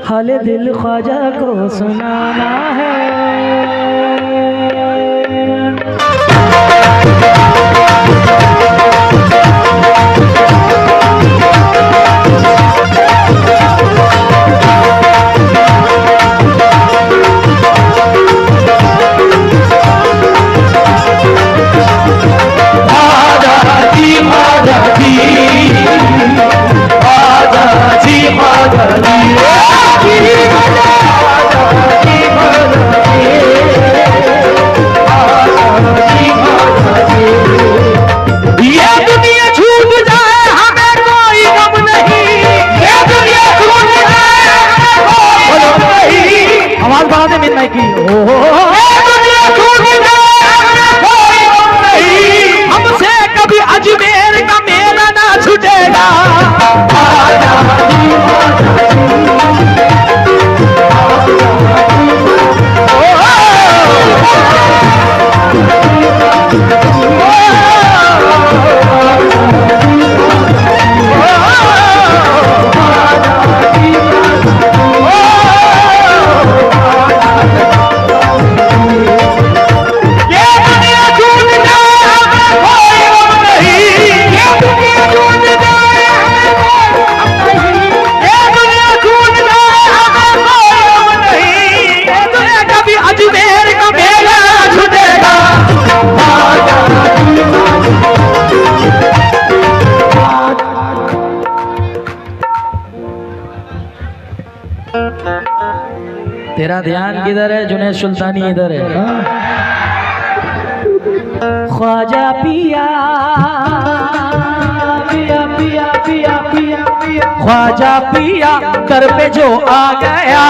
हाल दिल ख्वाजा को सुनाना है। हमसे कभी अजमेर का मेला ना छूटेगा। तेरा ध्यान किधर है? जुनैद सुल्तानी इधर है। ख्वाजा पिया पिया पिया पिया पिया पिया ख्वाजा पिया दर पे जो आ गया,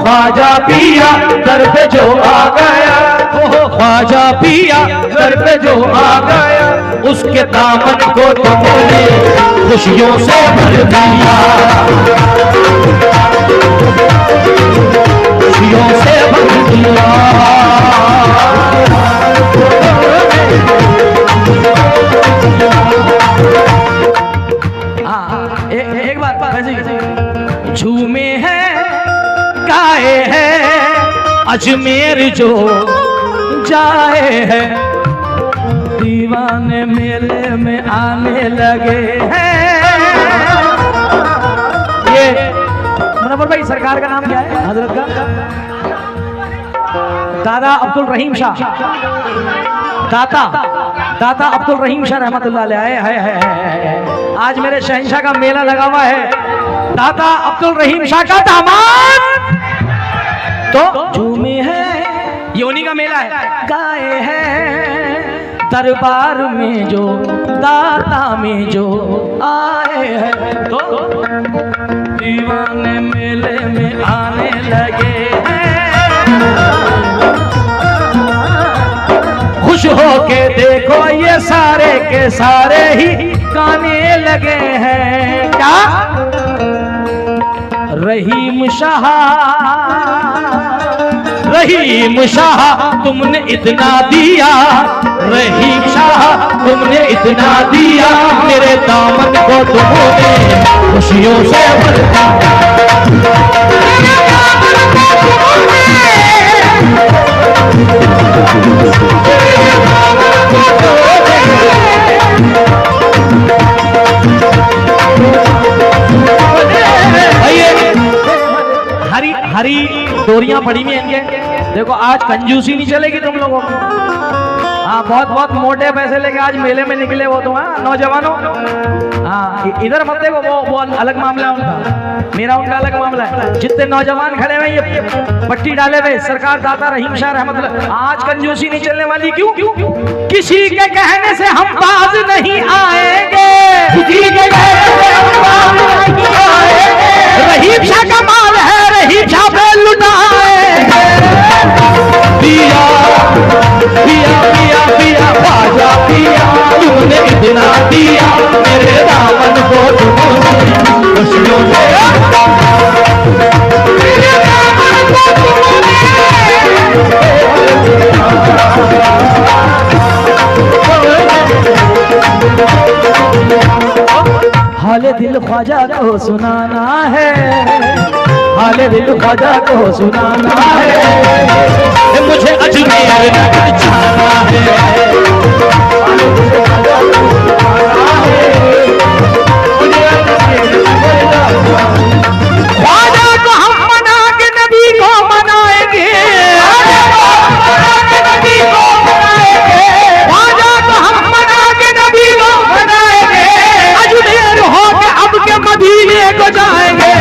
ख्वाजा पिया दर पे जो आ गया, ख्वाजा पिया दर पे जो आ गया, उसके दामन को तुमने खुशियों से भर दिया, खुशियों से भर दिया। एक बात झूमे हैं गाए हैं अजमेर जो जाए हैं, दीवाने मेले में आने लगे हैं। ये मुनव्वर भाई सरकार का नाम क्या है हजरत का? दादा अब्दुल रहीम शाह, दादा अब्दुल रहीम शाह रहमतुल्लाह अलैह है। आज मेरे शहंशाह का मेला लगा हुआ है, दादा अब्दुल रहीम शाह का दामाद तो झूमे है, ये उन्हीं का मेला है। गाए हैं दरबार में जो दाता में जो आए हैं, तो दीवाने मेले में आने लगे हैं। खुश होके देखो ये सारे के सारे ही गाने लगे हैं। क्या रहीम शाह, रहीम शाह तुमने इतना दिया, रहीम शाह तुमने इतना दिया, मेरे दामन को तुमने खुशियों से भर दिया। हरी हरी डोरियां पड़ी हुई हैं। देखो आज कंजूसी नहीं चलेगी तुम लोगों को। हाँ बहुत बहुत मोटे पैसे लेके आज मेले में निकले वो तो। हाँ नौजवानों, हाँ इधर मत देखो, वो अलग मामला है उनका, मेरा उनका अलग मामला है। जितने नौजवान खड़े हुए ये पट्टी डाले हुए सरकार दाता रहीम शाह रहमतुल्लाह, आज कंजूसी नहीं चलने वाली। क्यों? किसी के कहने से हम बाज नहीं आएंगे, किसी के कहने से हम बाज नहीं आएंगे। रहीम शाह का माल है, रहीम शाह पे लुटाएंगे। पिया पिया पिया पिया ख्वाजा पिया तुमने इतना दिया, मेरे दामन को तुमने खुशियों से हाल दिल ख्वाजा को सुनाना है, हाल दिल ख्वाजा को सुनाना है, मुझे अजमेर नगर जाना है, हाल दिल ख्वाजा को सुनाना है, मुझे अजमेर नगर जाना है। ख्वाजा को हम मना के नबी को मनाएंगे, ख्वाजा को हम मना के नबी को मनाएंगे, अजमेर हो के अब के मदीने को जाएंगे।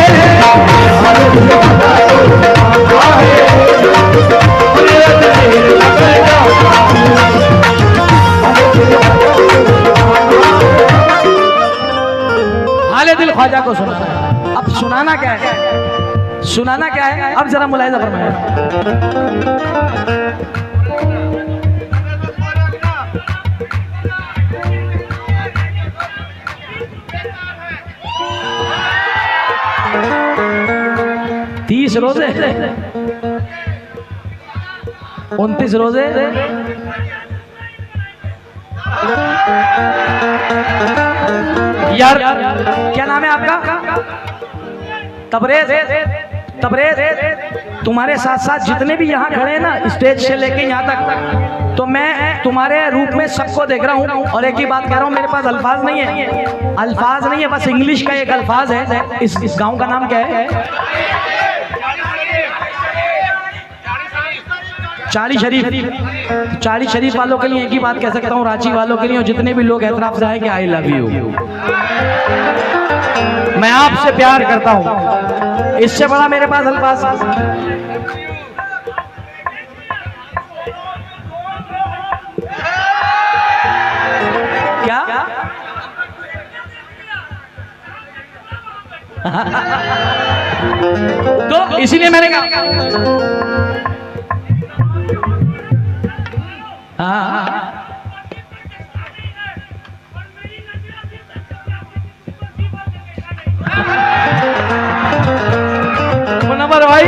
हाले दिल ख्वाजा को सुनाना है। अब सुनाना क्या है, सुनाना क्या है, अब जरा मुलाहिजा फरमाएं। 30 रोजे, 29 रोजे, यार क्या नाम है आपका? तबरेज। तबरेज, तुम्हारे साथ साथ जितने भी यहाँ खड़े हैं ना, स्टेज से लेके यहाँ तक, तो मैं तुम्हारे रूप में सबको देख रहा हूँ। और एक ही बात कह रहा हूँ, मेरे पास अल्फाज नहीं है, अल्फाज नहीं है, बस इंग्लिश का एक अल्फाज है। इस गांव का नाम क्या है? चाली शरीफ। चाली शरीफ वालों के लिए एक ही बात कह सकता हूँ, रांची वालों के लिए और जितने भी लोग एतराफ से आए कि आई लव यू, मैं आपसे प्यार करता हूँ, इससे बड़ा मेरे पास अल्फाज। क्या तो इसीलिए मैंने कहा मुनव्वर भाई,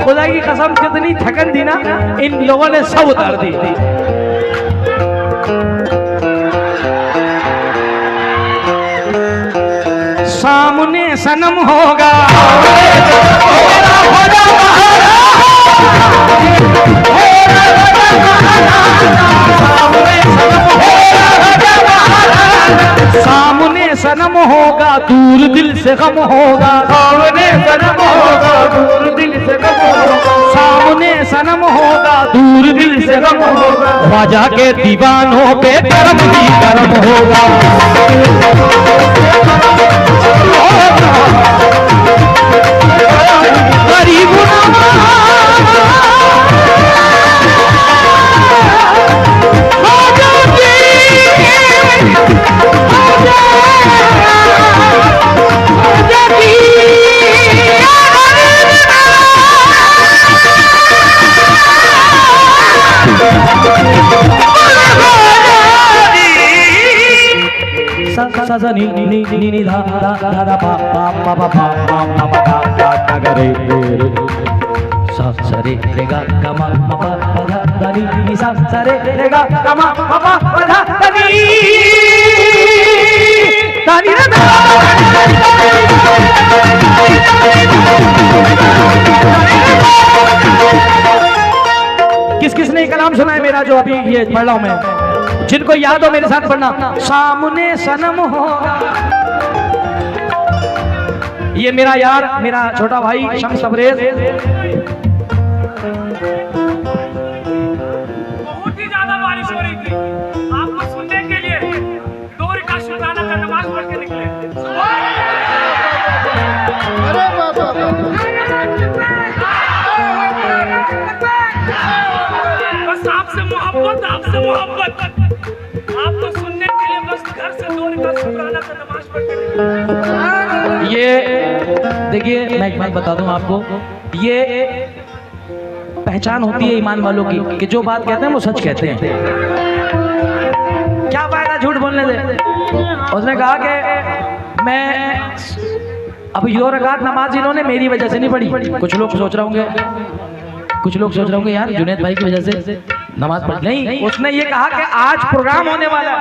खुदा की कसम जितनी थकन थी ना, इन लोगों ने सब उतार दी। सामने सनम होगा, सामने सनम होगा, दूर दिल से गम होगा, सामने सनम होगा, दूर दिल से गम होगा, सामने सनम होगा, दूर दिल से गम होगा, ख्वाजा के दीवानों पे करम ही करम होगा। गरीब सा नी नी नी नी धा धा धा धा पा पा पा पा पा पा पा पा गा गा गा रे रे सा सा रे रे गा गा मा मा पा पा धा धा नी नी सा सा रे रे गा गा मा मा पा पा धा धा नी धा नी रे धा। किस किस ने कलाम सुना है मेरा जो अभी ये पढ़ रहा हूं मैं? जिनको याद हो मेरे साथ पढ़ना। सामने सनम होगा, ये मेरा यार, मेरा छोटा भाई शम्स तबरेज, बहुत ही ज्यादा बारिश हो रही थी, आपको सुनने के लिए दो रकात शुक्राना का नमाज पढ़ के निकले। अरे बाबा, बस आपसे मोहब्बत, आपसे मोहब्बत, आपको सुनने के लिए बस घर से दो रकात शुक्राना का नमाज पढ़ के निकले। ये देखिए, मैं एक बात बता दूं आपको, ये पहचान होती है ईमान वालों की कि जो बात कहते हैं वो सच कहते हैं। क्या फायदा झूठ बोलने से? उसने कहा कि मैं अब यो रकात नमाज इन्होंने मेरी वजह से नहीं पढ़ी। कुछ लोग सोच रहे होंगे, कुछ लोग सोच रहे होंगे यार जुनैद भाई की वजह से नमाज पढ़ नहीं। उसने ये कहा कि आज प्रोग्राम होने वाला है,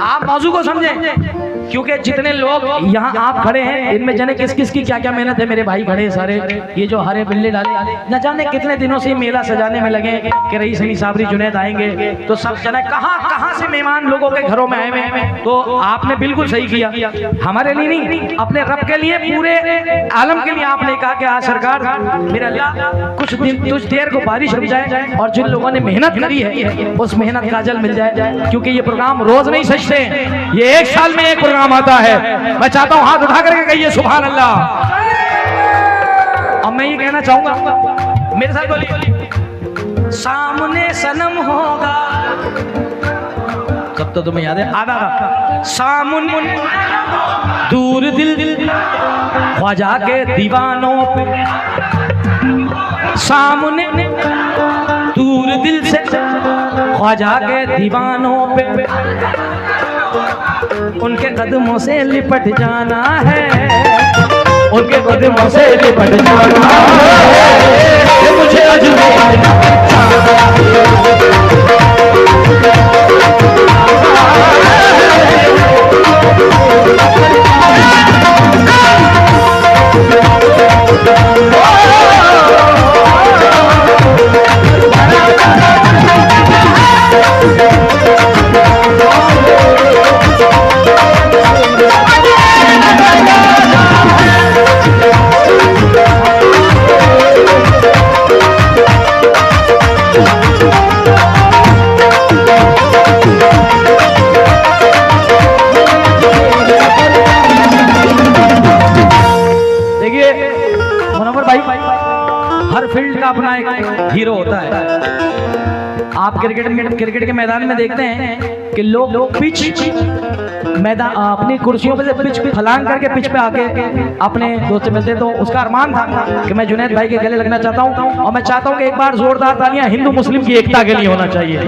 आप मौजू को समझें। क्योंकि जितने लोग यहाँ आप खड़े हैं इनमें जाने किस किस की क्या क्या मेहनत है। मेरे भाई खड़े हैं सारे, ये जो हरे बिल्ले डाले न जाने कितने दिनों से मेला सजाने में लगे कि रईस अली साबरी जुनैद आएंगे तो सब जने कहाँ से मेहमान लोगों के घरों में आए हुए। तो आपने बिल्कुल सही किया, हमारे लिए नहीं अपने रब के लिए, पूरे आलम के लिए आपने कहा कि आज सरकार मेरा अल्लाह कुछ देर को बारिश रुक जाए और जिन लोगों ने मेहनत करी है उस मेहनत का अजर मिल जाए। क्योंकि ये प्रोग्राम रोज नहीं सजते, ये एक साल में एक प्रोग्राम आता है। मैं चाहता हूं हाथ उठा करके कहिए सुभान अल्लाह। अब मैं ये कहना चाहूंगा, मेरे साथ बोलिए, सामने सनम होगा, तब तो तुम्हें याद है आधा सामने दूर दिल ख्वाजा के दीवानों पे, सामने दूर दिल से ख्वाजा के दीवानों पे, उनके कदमों से लिपट जाना है, उनके कदमों से लिपट जाना है, मुझे अजमेर हर फील्ड का अपना एक हीरो होता है। आप क्रिकेट के मैदान में देखते हैं कि लोग पिच मैदान अपनी कुर्सियों पे से पिच पे फलांग करके पिच पे आके अपने दोस्त से मिलते। तो उसका अरमान था कि मैं जुनैद भाई के गले लगना चाहता हूँ और मैं चाहता हूँ कि एक बार जोरदार तालियां हिंदू मुस्लिम की एकता के लिए होना चाहिए।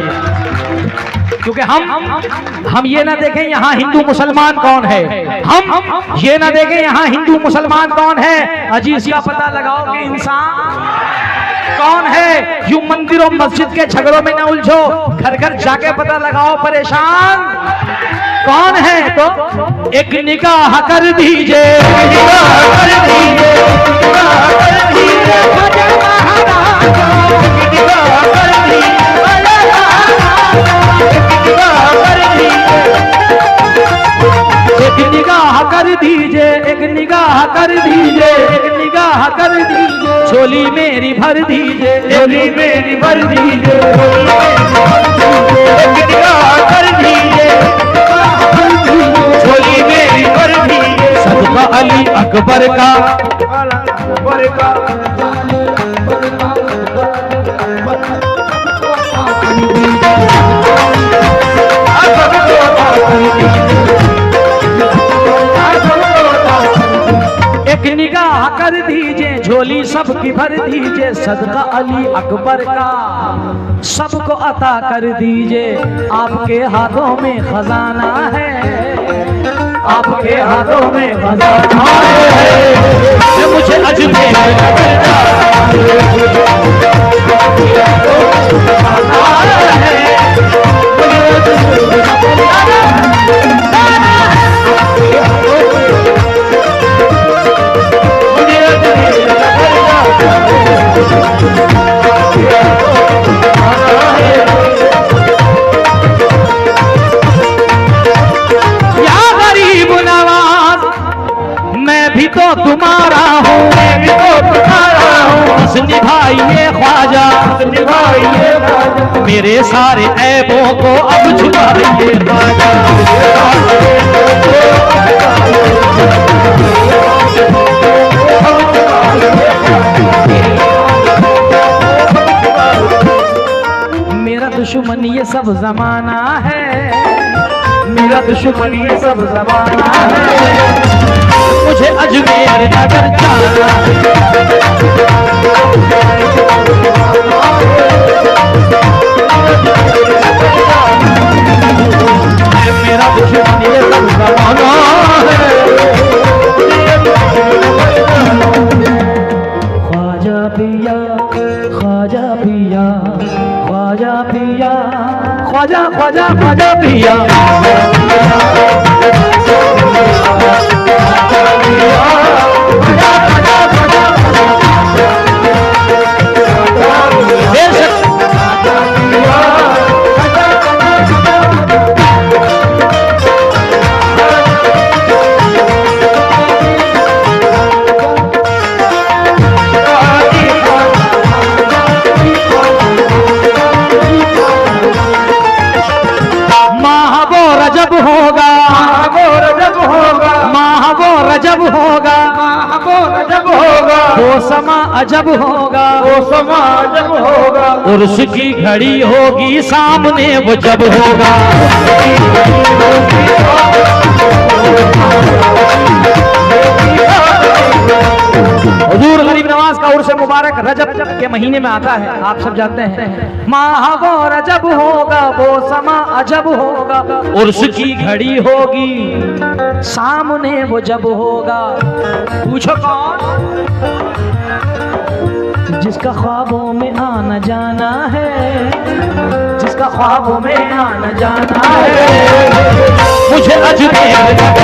क्योंकि हम ये ना देखें यहाँ हिंदू मुसलमान कौन है, हम ये ना देखें यहाँ हिंदू मुसलमान कौन है, अजी इसका पता लगाओ कि इंसान कौन है। यूं मंदिरों मस्जिद के झगड़ों में न उलझो, घर घर जाके पता लगाओ परेशान कौन है। तो एक निगाह कर दीजिए, एक निगाह कर दीजिए, एक निगाह कर दीजिए, एक निगाह कर दीजिए, झोली मेरी भर दीजिए, झोली मेरी भर दीजिए, एक निगाह कर दीजिए, झोली मेरी भर दीजिए, सदका अली अकबर का, एक निगाह कर दीजिए, झोली सबकी भर दीजिए, सदका अली अकबर का सबको अता कर दीजिए। आपके हाथों में खजाना है, आपके हाथों में खजाना है, मुझे अजमेर तुम्हारा हूँ, मैं भी तो तुम्हारा हूँ, बस निभाइए ख्वाजा, निभाइए ख्वाजा, मेरे सारे ऐबों को अब छुपाइए ख्वाजा। मेरा दुश्मन ये सब जमाना है, मेरा दुश्मन ये सब जमाना है, मुझे अजमेर नगर जाना मेरा दुश्मन ये सब जमाना है। ख्वाजा पिया, ख्वाजा पिया, ख्वाजा पिया, ख्वाजा ख्वाजा ख्वाजा पिया, होगा, वो अजब होगा, वो समा अजब होगा, वो समा अजब होगा। उर्स की घड़ी होगी सामने वो जब होगा। हुजूर गरीब नवाज का उर्स मुबारक रजब के महीने में आता है, आप सब जानते हैं। माह वो रजब होगा, वो समा अजब होगा, उर्स की घड़ी होगी सामने वो जब होगा। पूछो कौन? जिसका ख्वाबों में आना जाना है, जिसका ख्वाबों में आना जाना है, मुझे अजमेर जाना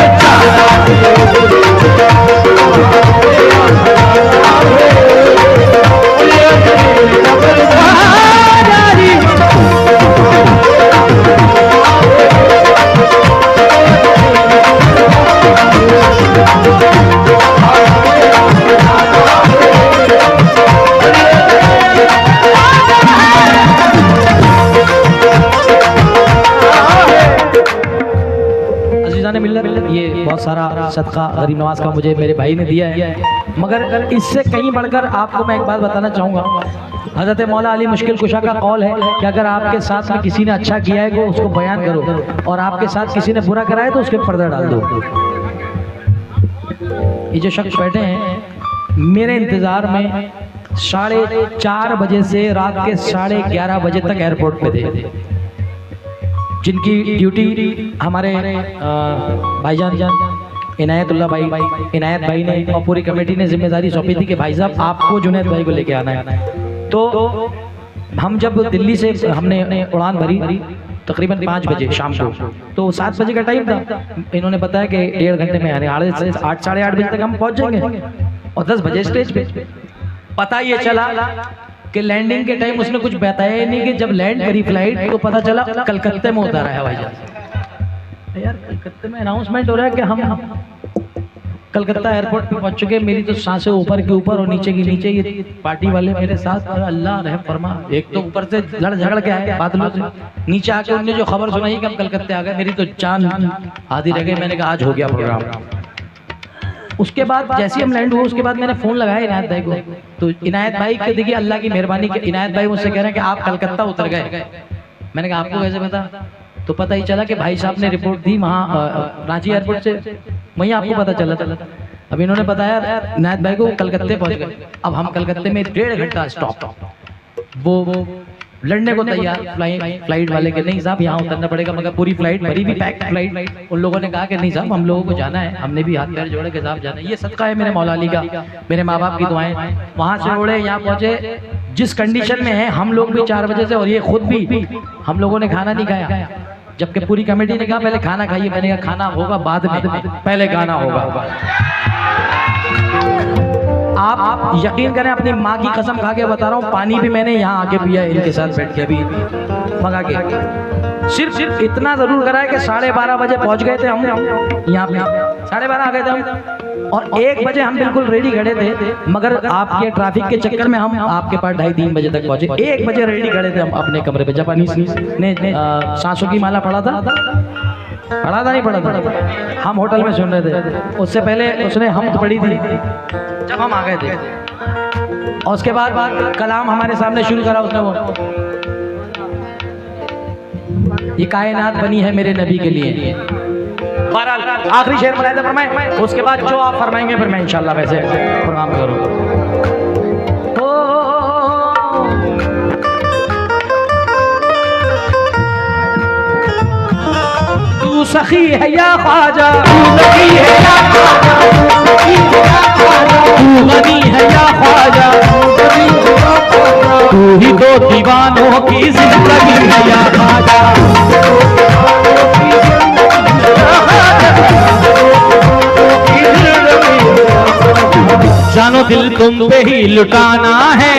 ये बहुत सारा सदका गरीब नवाज का मुझे मेरे भाई ने दिया है। मगर इससे कहीं बढ़कर आपको मैं एक बात बताना चाहूँगा। हज़रत मौला अली मुश्किल कुशा का कौल है कि अगर आपके साथ में किसी ने अच्छा किया है तो उसको बयान करो, और आपके साथ किसी ने बुरा करा है तो उसके पर्दा डाल दो। ये जो शख्स बैठे हैं मेरे इंतज़ार में 4:30 बजे से रात के 11:30 बजे तक एयरपोर्ट पे थे, जिनकी ड्यूटी हमारे भाईजान इनायतुल्लाह इनायत भाई ने और पूरी कमेटी ने जिम्मेदारी सौंपी थी कि भाई साहब आपको जुनैद भाई को लेके आना है। तो हम जब दिल्ली से हमने उड़ान भरी तकरीबन 5 बजे शाम को, तो 7 बजे का टाइम था। इन्होंने बताया कि 1.5 घंटे में, यानी 8 साढ़े 8 बजे तक हम पहुंच जाएंगे, और 10 बजे स्टेज पे। पता ये चला कि लैंडिंग के टाइम उसने कुछ बताया ही नहीं कि जब लैंड करी फ्लाइट तो पता चला कलकत्ते में उतारा है हवाई जहाज। यार कलकत्ते में अनाउंसमेंट हो रहा है कि हम कलकत्ता एयरपोर्ट पे पहुंच चुके। मेरी तो सांसें ऊपर के ऊपर और नीचे की नीचे। ये पार्टी वाले मेरे साथ, अल्लाह रहम फरमा, एक तो ऊपर से लड़ झगड़ के आए बादलों से, नीचे आके उन्होंने जो खबर सुनाई कि हम कलकत्ते आ गए, मेरी तो जान आधी रह गई। मैंने कहा आज हो गया प्रोग्राम। उसके बाद जैसे ही हम लैंड हुए उसके बाद मैंने फ़ोन लगाया इनायत भाई को, तो इनायत भाई के देखिए अल्लाह की मेहरबानी कि इनायत भाई मुझसे कह रहे हैं कि आप कलकत्ता उतर गए। मैंने कहा आपको कैसे पता? तो पता ही चला कि भाई साहब ने रिपोर्ट दी वहाँ रांची एयरपोर्ट से, वहीं आपको पता चला था। अब इन्होंने बताया इनायत भाई को कलकत्ते पहुँच गए। अब हम कलकत्ते में 1.5 घंटा स्टॉप, वो लड़ने को तैयार फ्लाइट वाले के, नहीं साहब यहाँ उतरना पड़ेगा। मगर पूरी फ्लाइट भरी भी पैक फ्लाइट। उन लोगों ने कहा कि नहीं साहब हम लोगों को जाना है। हमने भी हाथ पैर जोड़े के साहब जाना है। ये सदका है मेरे मौला अली का, मेरे माँ बाप की दुआएं। वहाँ से उड़े यहाँ पहुँचे, जिस कंडीशन में है हम लोग भी 4 बजे से, और ये खुद भी हम लोगों ने खाना नहीं खाया, जबकि पूरी कमेटी ने कहा पहले खाना खाइए। मैंने कहा खाना होगा बाद में, पहले गाना होगा। आप यकीन करें, अपनी माँ की कसम खा के बता रहा हूँ, पानी भी मैंने यहाँ आके पिया इनके साथ बैठ के, अभी मंगा के। सिर्फ इतना जरूर करा है कि 12:30 बजे पहुँच गए थे हम यहाँ पे, 12:30 आ गए थे हम, और 1 बजे हम बिल्कुल रेडी खड़े थे। मगर आपके ट्रैफिक के चक्कर में हम आपके पास 2:30-3 बजे तक पहुँचे। 1 बजे रेडी खड़े थे हम अपने कमरे पे। जापानीज ने सांसों की माला पढ़ा था, नहीं पढ़ा था, हम होटल में सुन रहे थे। उससे पहले उसने हम पढ़ी थी जब हम आ गए थे, और उसके बाद कलाम हमारे सामने शुरू करा उसने। वो ये कायनात बनी है मेरे नबी के लिए। बहरहाल आखिरी शेर मुलाहिजा फरमाएं, उसके बाद जो आप फरमाएंगे फिर मैं इंशाल्लाह वैसे प्रोग्राम करूँगा। तू सखी है या ख्वाजा, तू सखी है या ख्वाजा, तू गनी है या ख्वाजा, तू ही तो दीवानों की जिंदगी है या ख्वाजा। जानो दिल तुम पे ही लुटाना है,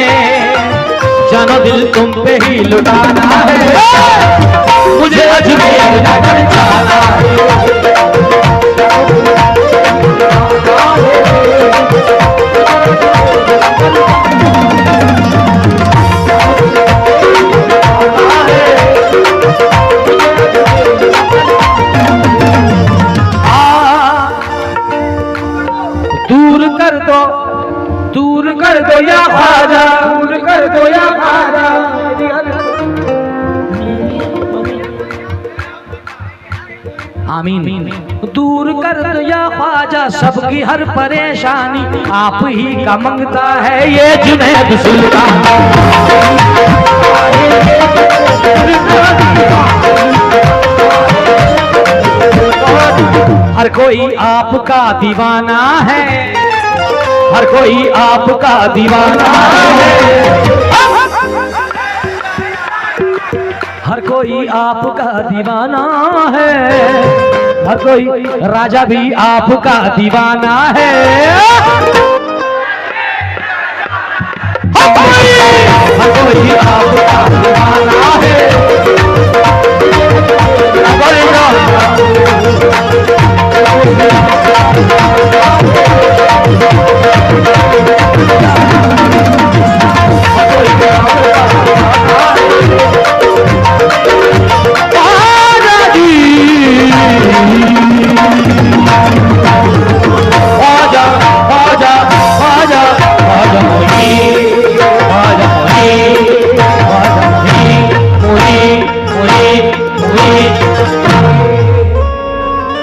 जानो दिल तुम पे ही लुटाना है, मुझे अजमेर जाकर जाना है। तू दूर कर दो या ख्वाजा, दूर कर दो या ख्वाजा। आमीन। दूर कर दो या ख्वाजा सबकी हर परेशानी, आप ही का मंगता है ये जुनैद सुल्तान। हर कोई आपका दीवाना है, हर कोई आपका दीवाना है, हर कोई आपका दीवाना है, हर कोई राजा भी आपका दीवाना है। हर कोई आपका दीवाना है।